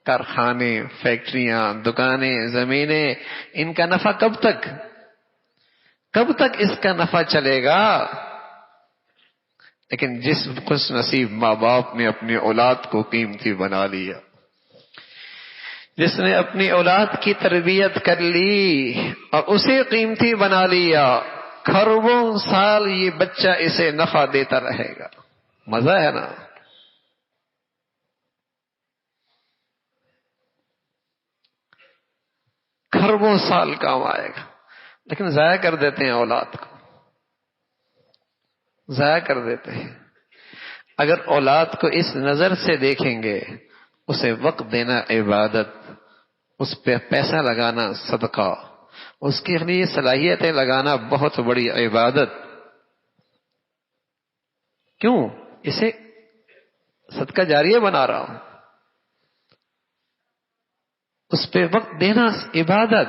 کارخانے، فیکٹریاں، دکانیں، زمینیں، ان کا نفع کب تک اس کا نفع چلے گا؟ لیکن جس خوش نصیب ماں باپ نے اپنی اولاد کو قیمتی بنا لیا، جس نے اپنی اولاد کی تربیت کر لی اور اسے قیمتی بنا لیا، کروڑوں سال یہ بچہ اسے نفع دیتا رہے گا۔ مزہ ہے نا؟ کروڑوں سال کام آئے گا، لیکن ضائع کر دیتے ہیں اولاد کو، ضائع کر دیتے ہیں۔ اگر اولاد کو اس نظر سے دیکھیں گے، اسے وقت دینا عبادت، اس پہ پیسہ لگانا صدقہ، اس کے لیے صلاحیتیں لگانا بہت بڑی عبادت۔ کیوں؟ اسے صدقہ جاریہ بنا رہا ہوں، اس پہ وقت دینا عبادت،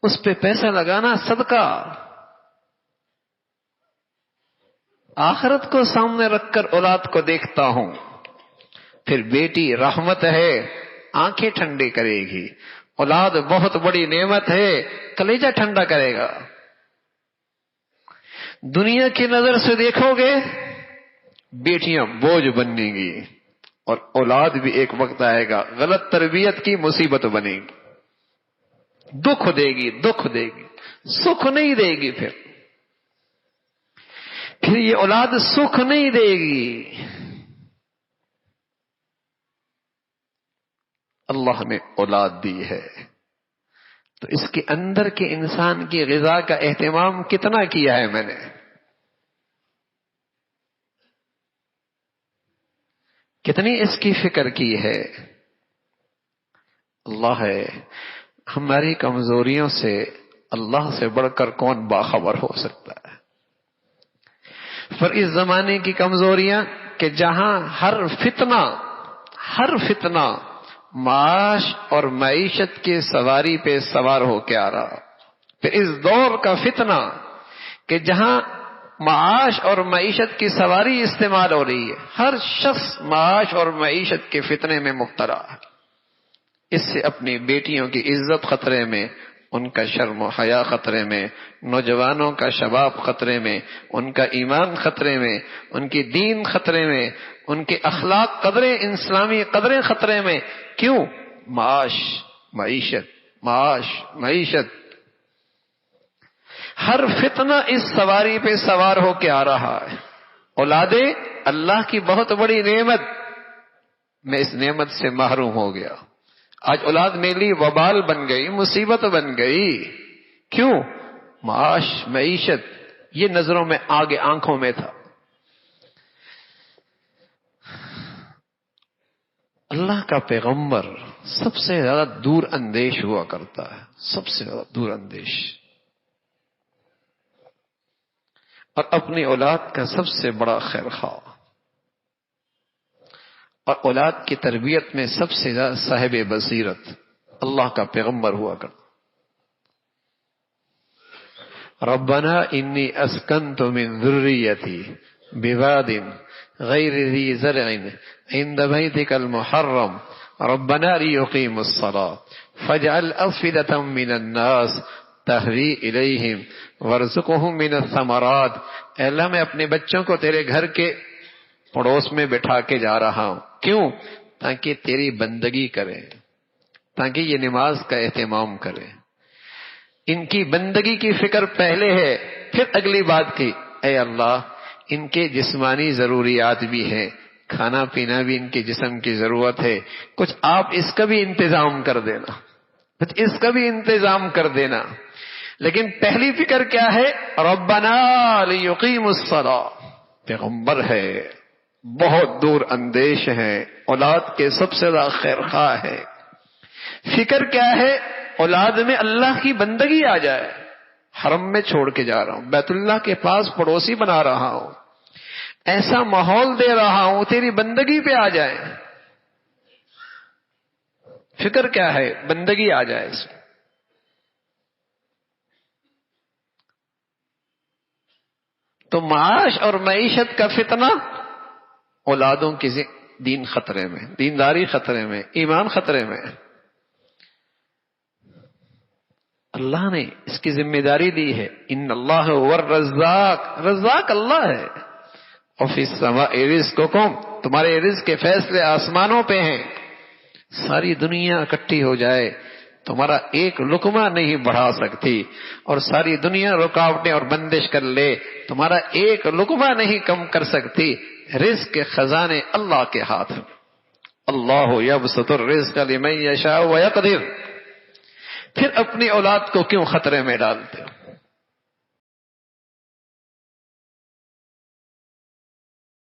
اس پہ پیسہ لگانا صدقہ۔ آخرت کو سامنے رکھ کر اولاد کو دیکھتا ہوں، پھر بیٹی رحمت ہے، آنکھیں ٹھنڈی کرے گی، اولاد بہت بڑی نعمت ہے، کلیجہ ٹھنڈا کرے گا۔ دنیا کی نظر سے دیکھو گے، بیٹیاں بوجھ بنیں گی، اور اولاد بھی ایک وقت آئے گا غلط تربیت کی مصیبت بنے گی، دکھ دے گی، سکھ نہیں دے گی۔ پھر یہ اولاد سکھ نہیں دے گی۔ اللہ نے اولاد دی ہے تو اس کے اندر کے انسان کی غذا کا اہتمام کتنا کیا ہے میں نے؟ کتنی اس کی فکر کی ہے؟ اللہ ہے، ہماری کمزوریوں سے اللہ سے بڑھ کر کون باخبر ہو سکتا ہے؟ پر اس زمانے کی کمزوریاں کہ جہاں ہر فتنہ معاش اور معیشت کی سواری پہ سوار ہو کے آ رہا، پھر اس دور کا فتنہ کہ جہاں معاش اور معیشت کی سواری استعمال ہو رہی ہے، ہر شخص معاش اور معیشت کے فتنے میں مبتلا ہے۔ اس سے اپنی بیٹیوں کی عزت خطرے میں، ان کا شرم و حیا خطرے میں، نوجوانوں کا شباب خطرے میں، ان کا ایمان خطرے میں، ان کی دین خطرے میں، ان کے اخلاق قدریں، اسلامی قدریں خطرے میں۔ کیوں؟ معیشت۔ ہر فتنہ اس سواری پہ سوار ہو کے آ رہا ہے۔ اولادیں اللہ کی بہت بڑی نعمت، میں اس نعمت سے محروم ہو گیا۔ آج اولاد میرے لیے وبال بن گئی، مصیبت بن گئی۔ کیوں؟ معیشت یہ نظروں میں آگے، آنکھوں میں تھا۔ اللہ کا پیغمبر سب سے زیادہ دور اندیش ہوا کرتا ہے، سب سے زیادہ دور اندیش، اور اپنی اولاد کا سب سے بڑا خیر خواہ، اور اولاد کی تربیت میں سب سے زیادہ صاحب بصیرت اللہ کا پیغمبر ہوا کرتا۔ ربنا انی اسکنت من ذریتی بواد غیر ذی زرع عند بیتک المحرم ربنا لیقیموا الصلاة فاجعل افئدة من الناس تہوی الیہم وارزقہم من الثمرات۔ اے اللہ، میں اپنے بچوں کو تیرے گھر کے پڑوس میں بٹھا کے جا رہا ہوں۔ کیوں؟ تاکہ تیری بندگی کریں، تاکہ یہ نماز کا اہتمام کریں۔ ان کی بندگی کی فکر پہلے ہے، پھر اگلی بات کی، اے اللہ ان کے جسمانی ضروریات بھی ہیں، کھانا پینا بھی ان کے جسم کی ضرورت ہے، کچھ آپ اس کا بھی انتظام کر دینا، لیکن پہلی فکر کیا ہے؟ ربنا لیقیموا الصلاة۔ پیغمبر ہے، بہت دور اندیش ہے، اولاد کے سب سے زیادہ خیر خواہ ہے۔ فکر کیا ہے؟ اولاد میں اللہ کی بندگی آ جائے۔ حرم میں چھوڑ کے جا رہا ہوں، بیت اللہ کے پاس پڑوسی بنا رہا ہوں، ایسا ماحول دے رہا ہوں تیری بندگی پہ آ جائے۔ فکر کیا ہے؟ بندگی آ جائے اس میں۔ تو معاش اور معیشت کا فتنہ اولادوں کی دین خطرے میں، دینداری خطرے میں، ایمان خطرے میں. اللہ نے اس کی ذمہ داری دی ہے. ان اللہ هو الرزاق، رزاق اللہ ہے. وفی السماء رزقکم، تمہارے رزق کے فیصلے آسمانوں پہ ہیں. ساری دنیا اکٹھی ہو جائے تمہارا ایک لقمہ نہیں بڑھا سکتی، اور ساری دنیا رکاوٹیں اور بندش کر لے تمہارا ایک لقمہ نہیں کم کر سکتی. رزق کے خزانے اللہ کے ہاتھ ہیں. اللہ یبسط الرزق لمن یشاء ویقدر. پھر اپنی اولاد کو کیوں خطرے میں ڈالتے ہو؟